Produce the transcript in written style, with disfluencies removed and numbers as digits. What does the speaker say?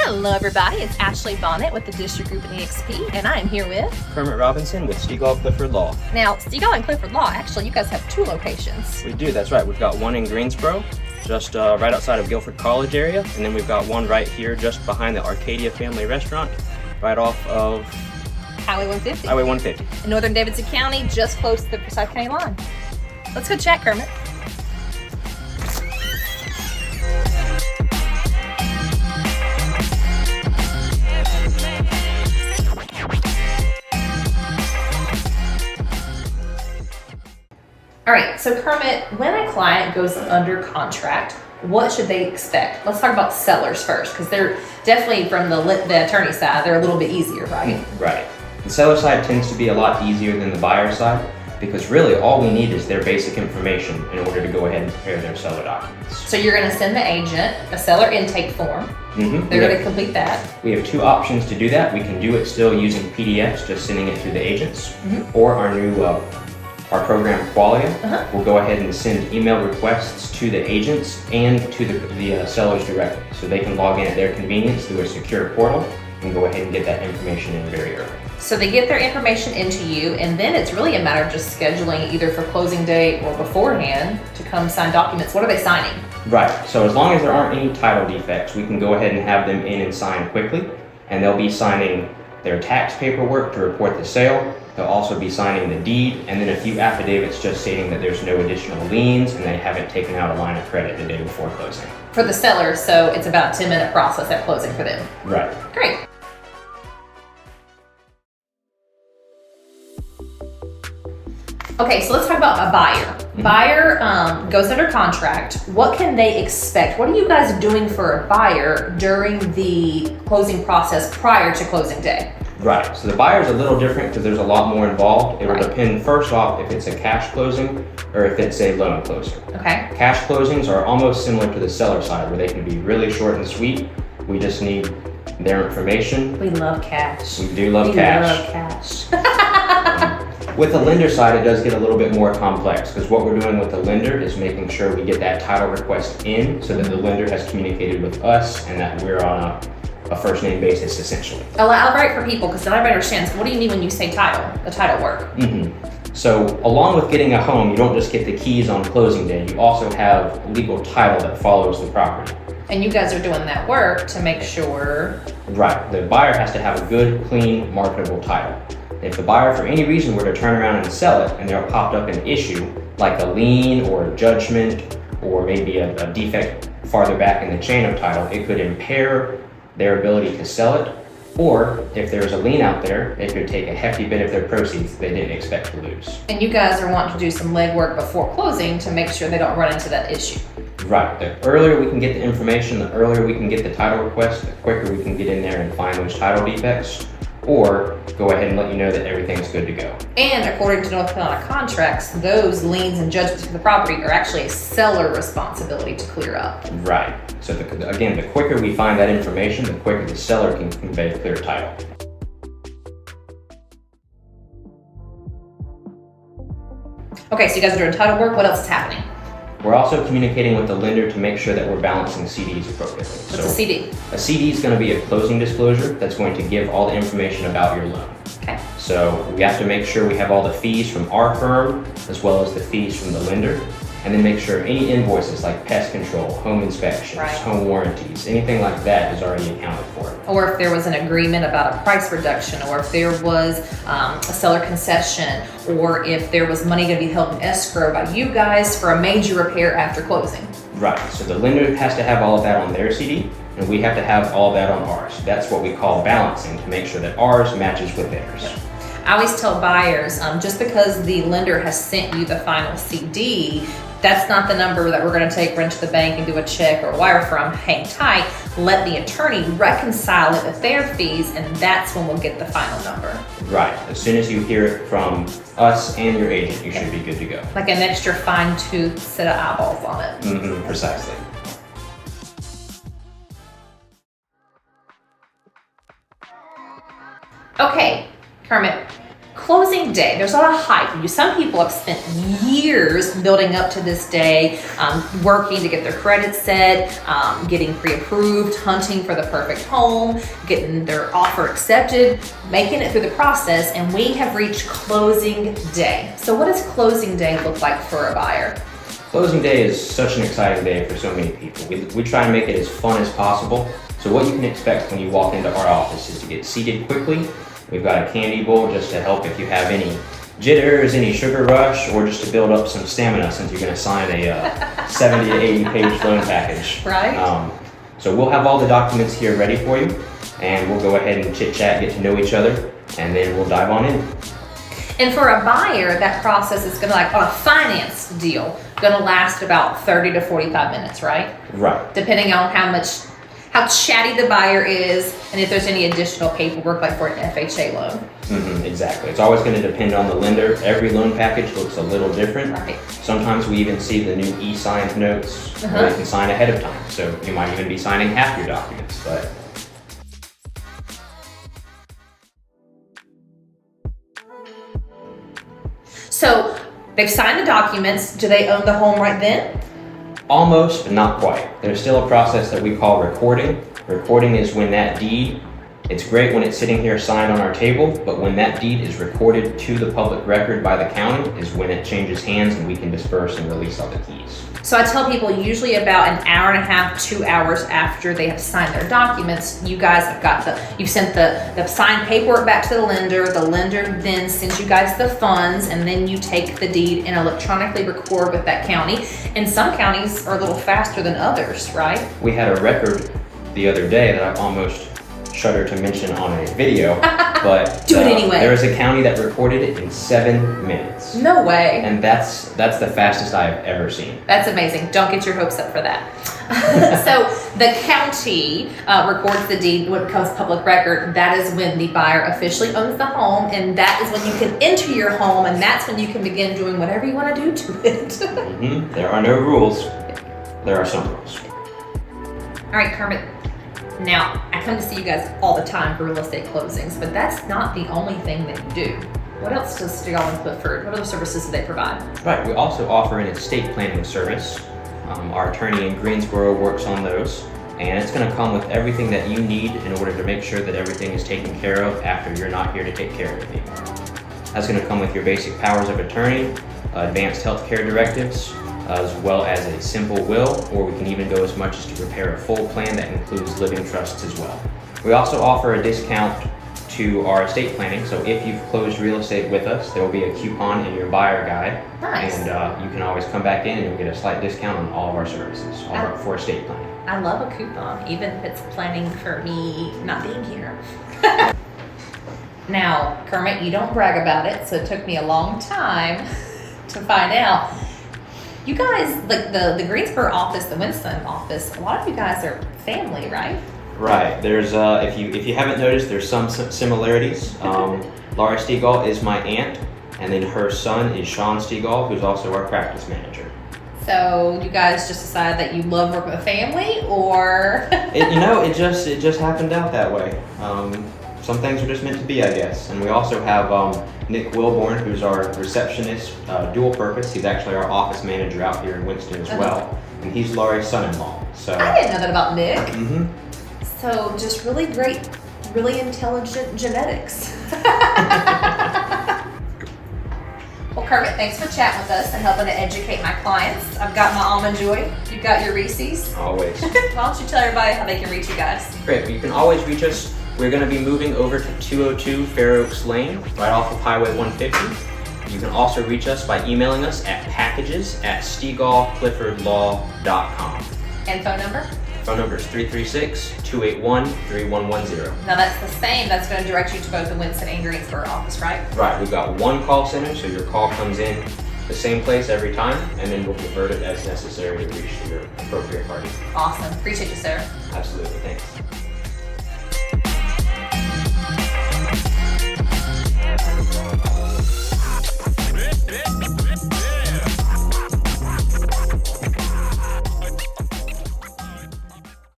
Hello everybody, it's Ashley Bonnett with the District Group and EXP, and I am here with Kermit Robinson with Stegall Clifford Law. Now, Stegall and Clifford Law, actually you guys have two locations. We do, that's right. We've got one in Greensboro, just right outside of Guilford College area, and then we've got one right here just behind the Arcadia family restaurant, right off of Highway 150. Highway 150. In northern Davidson County, just close to the Forsyth County line. Let's go check, Kermit. All right, so Kermit, when a client goes under contract, what should they expect? Let's talk about sellers first, because they're definitely from the attorney side, they're a little bit easier, right? Right. The seller side tends to be a lot easier than the buyer side, because really all we need is their basic information in order to go ahead and prepare their seller documents. So you're going to send the agent a seller intake form. They're going to complete that. We have two options to do that. We can do it still using PDFs, just sending it through the agents, or our new our program Qualia will go ahead and send email requests to the agents and to the sellers directly. So they can log in at their convenience through a secure portal and go ahead and get that information in very early. So they get their information into you, and then it's really a matter of just scheduling either for closing date or beforehand to come sign documents. What are they signing? Right, so as long as there aren't any title defects, we can go ahead and have them in and sign quickly, and they'll be signing their tax paperwork to report the sale. They'll also be signing the deed, and then a few affidavits just stating that there's no additional liens and they haven't taken out a line of credit the day before closing. For the seller, so it's about a 10-minute process at closing for them. Right. Great. Okay, so let's talk about a buyer. Buyer goes under contract. What can they expect? What are you guys doing for a buyer during the closing process prior to closing day? Right, so the buyer's a little different because there's a lot more involved. It will depend first off if it's a cash closing or if it's a loan closing. Okay. Cash closings are almost similar to the seller side where they can be really short and sweet. We just need their information. We love cash. We do love cash. We love cash. With the lender side, it does get a little bit more complex because what we're doing with the lender is making sure we get that title request in so that the lender has communicated with us and that we're on a first name basis essentially. Elaborate for people because not everybody understands. What do you mean when you say title, the title work? So along with getting a home, you don't just get the keys on closing day, you also have legal title that follows the property. And you guys are doing that work to make sure. Right, the buyer has to have a good, clean, marketable title. If the buyer for any reason were to turn around and sell it and there popped up an issue like a lien or a judgment or maybe a defect farther back in the chain of title, it could impair their ability to sell it, or if there's a lien out there, it could take a hefty bit of their proceeds they didn't expect to lose. And you guys are wanting to do some legwork before closing to make sure they don't run into that issue. Right, the earlier we can get the information, the earlier we can get the title request, the quicker we can get in there and find those title defects, or go ahead and let you know that everything's good to go. And according to North Carolina contracts, those liens and judgments for the property are actually a seller responsibility to clear up. Right. So again, the quicker we find that information, the quicker the seller can convey clear title. Okay, so you guys are doing title work. What else is happening? We're also communicating with the lender to make sure that we're balancing CDs appropriately. What's a CD? A CD is going to be a closing disclosure that's going to give all the information about your loan. Okay. So we have to make sure we have all the fees from our firm as well as the fees from the lender, and then make sure any invoices like pest control, home inspections, home warranties, anything like that is already accounted for. Or if there was an agreement about a price reduction, or if there was a seller concession, or if there was money going to be held in escrow by you guys for a major repair after closing. Right, so the lender has to have all of that on their CD, and we have to have all of that on ours. That's what we call balancing, to make sure that ours matches with theirs. Yep. I always tell buyers, just because the lender has sent you the final CD, that's not the number that we're going to take, run to the bank and do a check or a wire from. Hang tight, let the attorney reconcile it with their fees, and that's when we'll get the final number. Right, as soon as you hear it from us and your agent, you should be good to go. Like an extra fine-tooth set of eyeballs on it. Precisely. Okay, Kermit, closing day, there's a lot of hype. Some people have spent years building up to this day, working to get their credit set, getting pre-approved, hunting for the perfect home, getting their offer accepted, making it through the process, and we have reached closing day. So what does closing day look like for a buyer? Closing day is such an exciting day for so many people. We try and make it as fun as possible. So what you can expect when you walk into our office is to get seated quickly. We've got a candy bowl just to help if you have any jitters, any sugar rush, or just to build up some stamina since you're going to sign a 70 to 80 page loan package. Right. So we'll have all the documents here ready for you, and we'll go ahead and chit chat, get to know each other, and then we'll dive on in. And for a buyer, that process is gonna, like on a finance deal, gonna last about 30 to 45 minutes, right? Right. Depending on how chatty the buyer is, and if there's any additional paperwork, like for an FHA loan. Exactly. It's always going to depend on the lender. Every loan package looks a little different. Right. Sometimes we even see the new e-signed notes where you can sign ahead of time. So you might even be signing half your documents, but So they've signed the documents. Do they own the home right then? almost, but not quite. There's still a process that we call recording. Recording is when that deed, it's great when it's sitting here signed on our table, but when that deed is recorded to the public record by the county is when it changes hands and we can disperse and release all the keys. So I tell people usually about an hour and a half, 2 hours after they have signed their documents, you guys have got you've sent the signed paperwork back to the lender then sends you guys the funds, and then you take the deed and electronically record with that county. And some counties are a little faster than others, right? We had a record the other day that I almost shudder to mention on a video, but do it anyway. There was a county that recorded it in 7 minutes. No way. And that's the fastest I've ever seen. That's amazing. Don't get your hopes up for that. So the county records the deed when it becomes public record. That is when the buyer officially owns the home, and that is when you can enter your home, and that's when you can begin doing whatever you want to do to it. There are no rules. There are some rules. All right, Kermit. Now, I come to see you guys all the time for real estate closings, but that's not the only thing that you do. What else does Stegall Clifford, what other services do they provide? Right, we also offer an estate planning service. Our attorney in Greensboro works on those, and it's going to come with everything that you need in order to make sure that everything is taken care of after you're not here to take care of it. That's going to come with your basic powers of attorney, advanced healthcare directives, as well as a simple will, or we can even go as much as to prepare a full plan that includes living trusts as well. We also offer a discount to our estate planning, so if you've closed real estate with us, there will be a coupon in your buyer guide. Nice. And you can always come back in and you'll get a slight discount on all of our services for estate planning. I love a coupon, even if it's planning for me not being here. Now, Kermit, you don't brag about it, so it took me a long time to find out. You guys, like the Greensboro office, the Winston office, a lot of you guys are family, right? Right. There's if you haven't noticed, there's some similarities. Laura Stegall is my aunt, and then her son is Sean Stegall, who's also our practice manager. So you guys just decided that you love working with a family, or? It just happened out that way. Some things are just meant to be, I guess. And we also have Nick Wilborn, who's our receptionist, dual purpose. He's actually our office manager out here in Winston as well. And he's Laurie's son-in-law. So I didn't know that about Nick. Mm-hmm. So just really great, really intelligent genetics. Well, Kermit, thanks for chatting with us and helping to educate my clients. I've got my Almond Joy. You've got your Reese's. Always. Why don't you tell everybody how they can reach you guys? Great. You can always reach us. We're going to be moving over to 202 Fair Oaks Lane, right off of Highway 150. You can also reach us by emailing us at packages@stegallcliffordlaw.com. And phone number? Phone number is 336-281-3110. Now that's the same. That's going to direct you to both the Winston and Greensboro office, right? Right. We've got one call center, so your call comes in the same place every time, and then we'll convert it as necessary to reach your appropriate party. Awesome. Appreciate you, sir. Absolutely. Thanks.